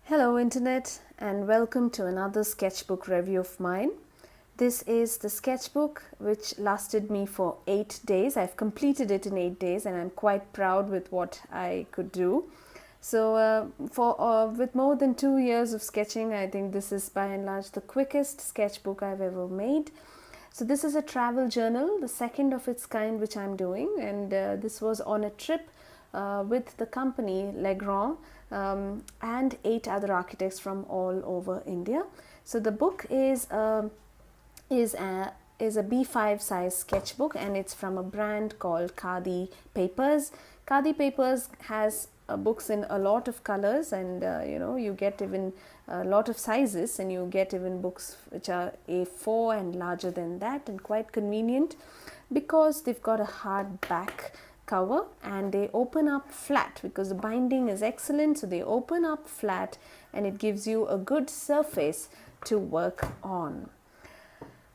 Hello Internet, and welcome to another sketchbook review of mine. This is the sketchbook which lasted me for 8 days. I've completed it in 8 days and I'm quite proud with what I could do. So with more than 2 years of sketching, I think this is by and large the quickest sketchbook I've ever made. So this is a travel journal, the second of its kind which I'm doing, and this was on a trip with the company Legrand and 8 other architects from all over India. So the book is a B5 size sketchbook, and it's from a brand called Khadi Papers. Khadi Papers has books in a lot of colors, and you get even a lot of sizes, and you get even books which are A4 and larger than that, and quite convenient because they've got a hard back cover and they open up flat because the binding is excellent. So they open up flat and it gives you a good surface to work on.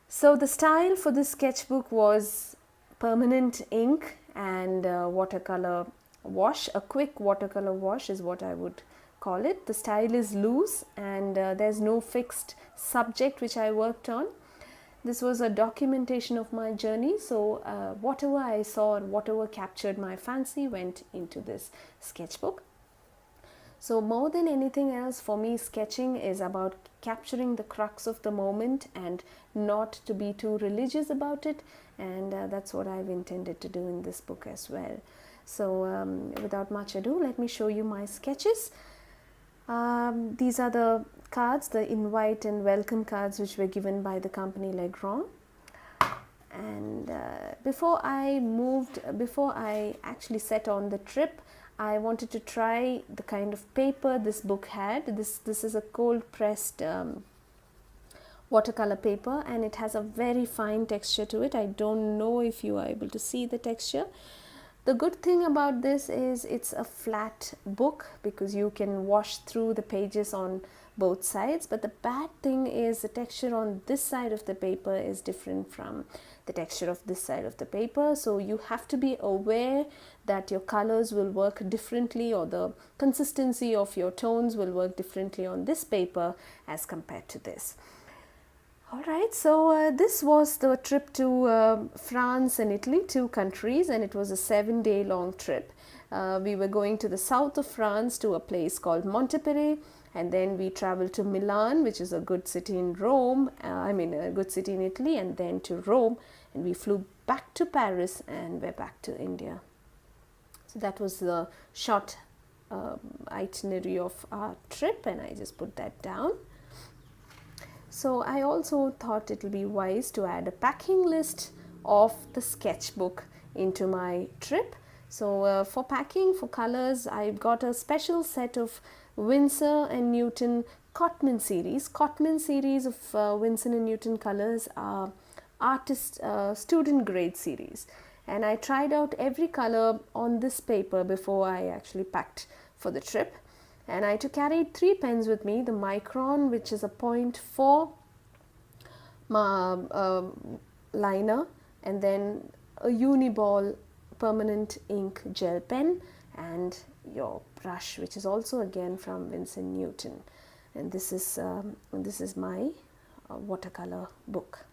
So the style for this sketchbook was permanent ink and watercolor wash. A quick watercolor wash is what I would call it. The style is loose and there's no fixed subject which I worked on. This was a documentation of my journey, so whatever I saw and whatever captured my fancy went into this sketchbook. So more than anything else, for me, sketching is about capturing the crux of the moment and not to be too religious about it, and that's what I've intended to do in this book as well. So without much ado, let me show you my sketches. These are the cards, the invite and welcome cards which were given by the company Legrand. And before I actually set on the trip, I wanted to try the kind of paper this book had. This is a cold pressed watercolor paper, and it has a very fine texture to it. I don't know if you are able to see the texture. The good thing about this is it's a flat book because you can wash through the pages on both sides, but the bad thing is the texture on this side of the paper is different from the texture of this side of the paper. So you have to be aware that your colors will work differently, or the consistency of your tones will work differently on this paper as compared to this. Alright, so this was the trip to France and Italy, 2 countries, and it was a 7-day long trip. We were going to the south of France to a place called Montpellier, and then we traveled to Milan, which is a good city in a good city in Italy, and then to Rome, and we flew back to Paris and we're back to India. So that was the short itinerary of our trip, and I just put that down. So I also thought it would be wise to add a packing list of the sketchbook into my trip. So for packing, for colors, I've got a special set of Winsor & Newton Cotman series. Cotman series of Winsor & Newton colors are artist student grade series. And I tried out every color on this paper before I actually packed for the trip. And I carried 3 pens with me, the Micron, which is a 0.4 liner, and then a Uniball permanent ink gel pen, and your brush, which is also again from Winsor & Newton. And this is my watercolor book.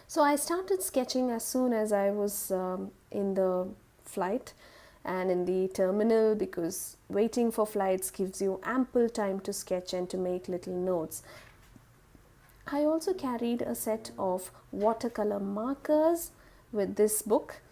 So I started sketching as soon as I was in the flight and in the terminal, because waiting for flights gives you ample time to sketch and to make little notes. I also carried a set of watercolor markers with this book,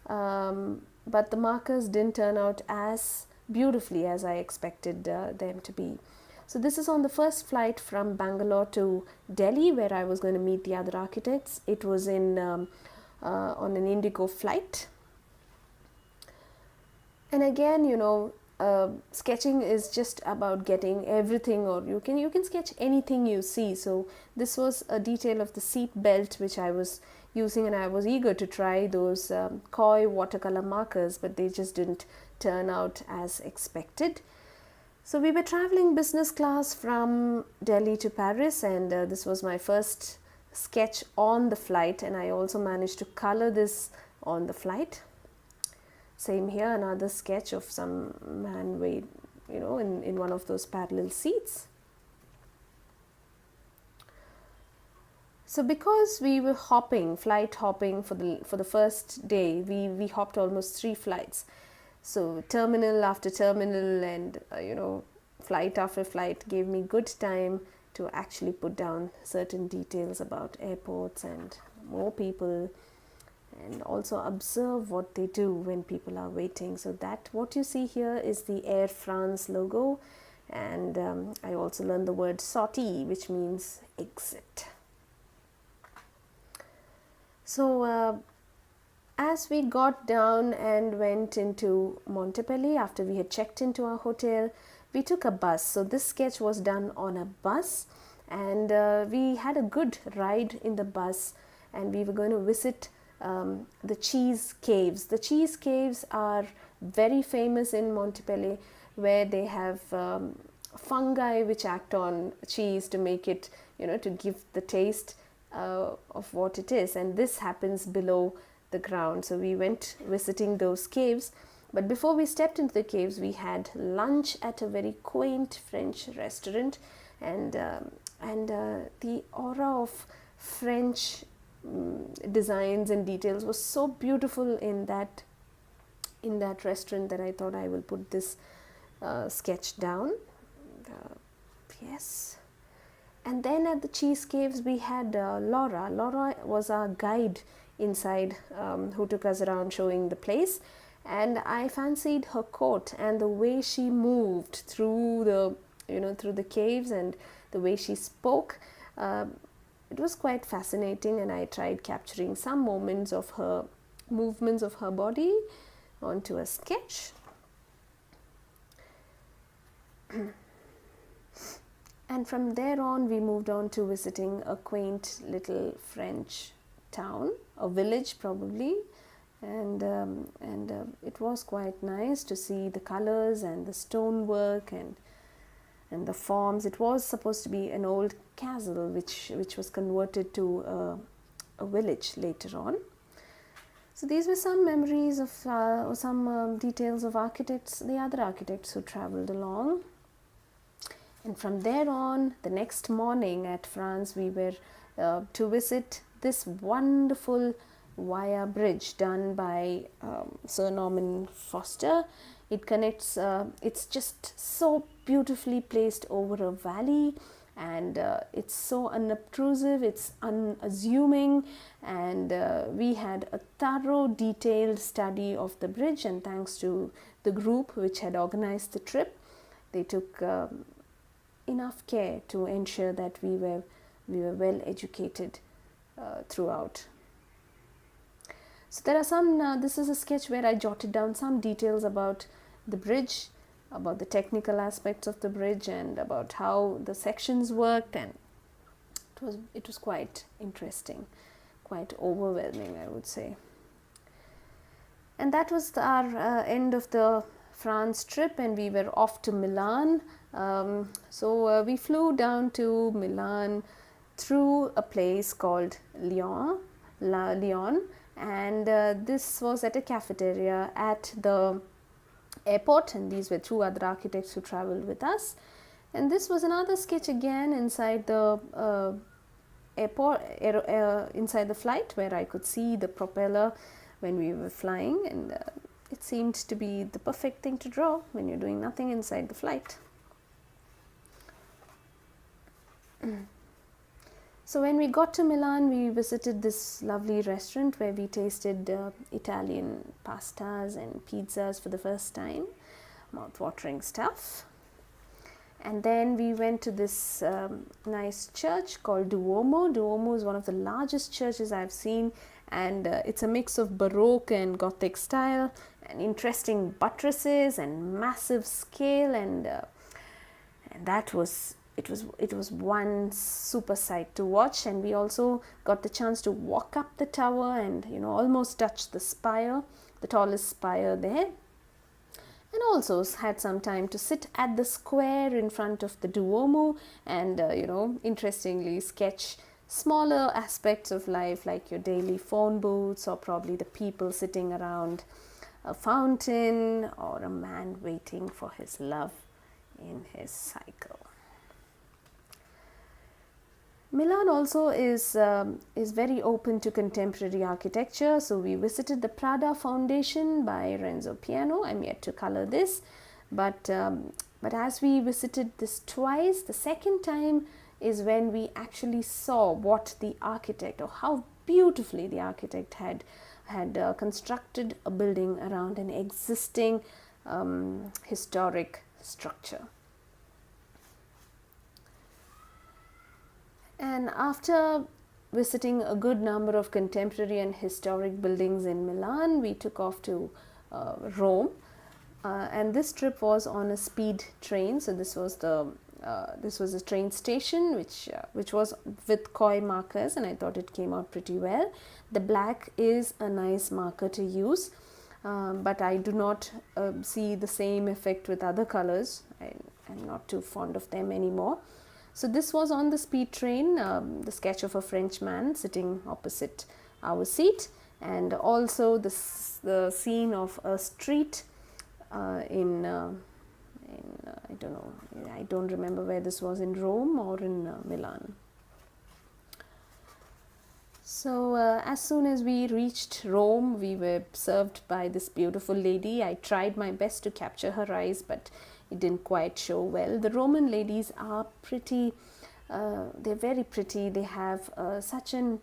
but the markers didn't turn out as beautifully as I expected them to be. So this is on the first flight from Bangalore to Delhi, where I was going to meet the other architects. It was on an Indigo flight. And again, sketching is just about getting everything, or you can sketch anything you see. So this was a detail of the seat belt which I was using, and I was eager to try those Koi watercolor markers, but they just didn't turn out as expected. So we were traveling business class from Delhi to Paris, and this was my first sketch on the flight, and I also managed to color this on the flight. Same here, another sketch of some man in one of those parallel seats. So because we were flight hopping for the first day, we hopped almost 3 flights. So terminal after terminal, and flight after flight gave me good time to actually put down certain details about airports and more people, and also observe what they do when people are waiting. So that what you see here is the Air France logo, and I also learned the word sortie, which means exit. So as we got down and went into Montepellier, after we had checked into our hotel, we took a bus. So this sketch was done on a bus, and we had a good ride in the bus, and we were going to visit the cheese caves. The cheese caves are very famous in Montpellier, where they have fungi which act on cheese to make it, to give the taste of what it is, and this happens below the ground. So we went visiting those caves, but before we stepped into the caves, we had lunch at a very quaint French restaurant, and the aura of French designs and details was so beautiful in that restaurant that I thought I will put this sketch down. Yes. And then at the cheese caves we had Laura. Laura was our guide inside, who took us around showing the place, and I fancied her coat and the way she moved through the caves, and the way she spoke. It was quite fascinating, and I tried capturing some moments of her movements of her body onto a sketch. And from there on, we moved on to visiting a quaint little French town, a village probably, and it was quite nice to see the colors and the stonework and the forms. It was supposed to be an old castle which was converted to a village later on. So these were some memories of or some details of the other architects who traveled along. And from there on, the next morning at France, we were to visit this wonderful Via bridge done by Sir Norman Foster. It connects, it's just so beautifully placed over a valley, and it's so unobtrusive, it's unassuming, and we had a thorough detailed study of the bridge, and thanks to the group which had organized the trip, they took enough care to ensure that we were well educated throughout. So there are some, this is a sketch where I jotted down some details about the bridge, about the technical aspects of the bridge, and about how the sections worked, and it was quite interesting, quite overwhelming, I would say. And that was our end of the France trip, and we were off to Milan. So we flew down to Milan through a place called Lyon, and this was at a cafeteria at the airport, and these were two other architects who traveled with us. And this was another sketch again inside the airport, inside the flight, where I could see the propeller when we were flying, and it seemed to be the perfect thing to draw when you're doing nothing inside the flight. So when we got to Milan, we visited this lovely restaurant where we tasted Italian pastas and pizzas for the first time, mouth-watering stuff. And then we went to this nice church called Duomo. Duomo is one of the largest churches I've seen, and it's a mix of Baroque and Gothic style, and interesting buttresses and massive scale, and that was it was one super sight to watch. And we also got the chance to walk up the tower and almost touch the spire, the tallest spire there, and also had some time to sit at the square in front of the Duomo and interestingly sketch smaller aspects of life, like your daily phone booths, or probably the people sitting around a fountain, or a man waiting for his love in his cycle. Milan also is very open to contemporary architecture. So we visited the Prada Foundation by Renzo Piano. I'm yet to color this, but as we visited this twice, the second time is when we actually saw what the architect, or how beautifully the architect had constructed a building around an existing historic structure. And after visiting a good number of contemporary and historic buildings in Milan, we took off to Rome, and this trip was on a speed train. So this was a train station which was with koi markers, and I thought it came out pretty well. The black is a nice marker to use, but I do not see the same effect with other colors. I'm not too fond of them anymore. So this was on the speed train, the sketch of a French man sitting opposite our seat, and also the scene of a street in I don't remember where this was, in Rome or in Milan. So as soon as we reached Rome, we were served by this beautiful lady. I tried my best to capture her eyes, but it didn't quite show well. The Roman ladies are pretty, they're very pretty. They have such an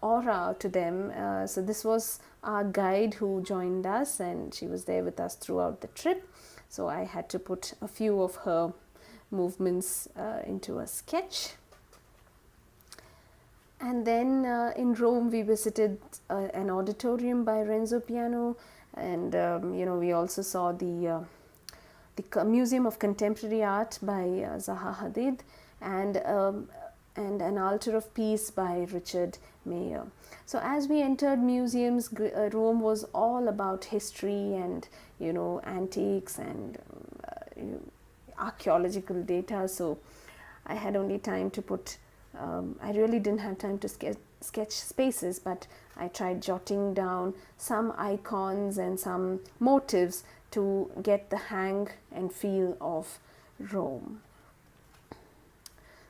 aura to them. So this was our guide who joined us, and she was there with us throughout the trip. So I had to put a few of her movements into a sketch. And then in Rome, we visited an auditorium by Renzo Piano, and we also saw the Museum of Contemporary Art by Zaha Hadid, and an Altar of Peace by Richard Mayer. So as we entered museums, Rome was all about history and antiques and archaeological data. So I had only time to put I really didn't have time to sketch spaces, but I tried jotting down some icons and some motifs to get the hang and feel of Rome.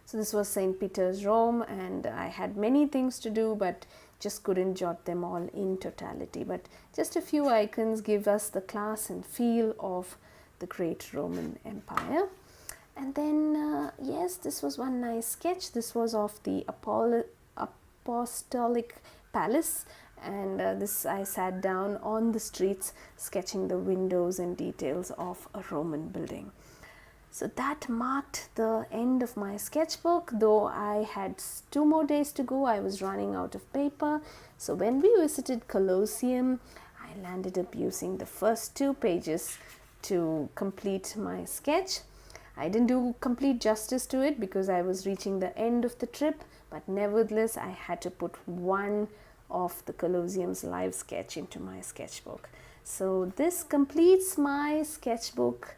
So this was St. Peter's, Rome, and I had many things to do, but just couldn't jot them all in totality. But just a few icons give us the class and feel of the great Roman Empire. And then, yes, this was one nice sketch. This was of the Apostolic Palace, and this I sat down on the streets sketching the windows and details of a Roman building. So that marked the end of my sketchbook. Though I had 2 more days to go, I was running out of paper. So when we visited Colosseum, I landed up using the first 2 pages to complete my sketch. I didn't do complete justice to it because I was reaching the end of the trip, but nevertheless I had to put one of the Colosseum's live sketch into my sketchbook. So this completes my sketchbook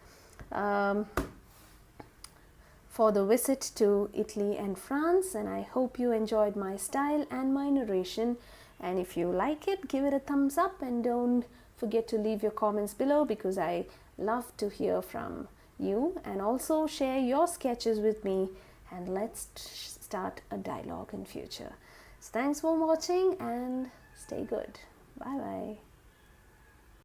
for the visit to Italy and France, and I hope you enjoyed my style and my narration. And if you like it, give it a thumbs up, and don't forget to leave your comments below, because I love to hear from you, and also share your sketches with me, and let's start a dialogue in future. So thanks for watching, and stay good. Bye bye.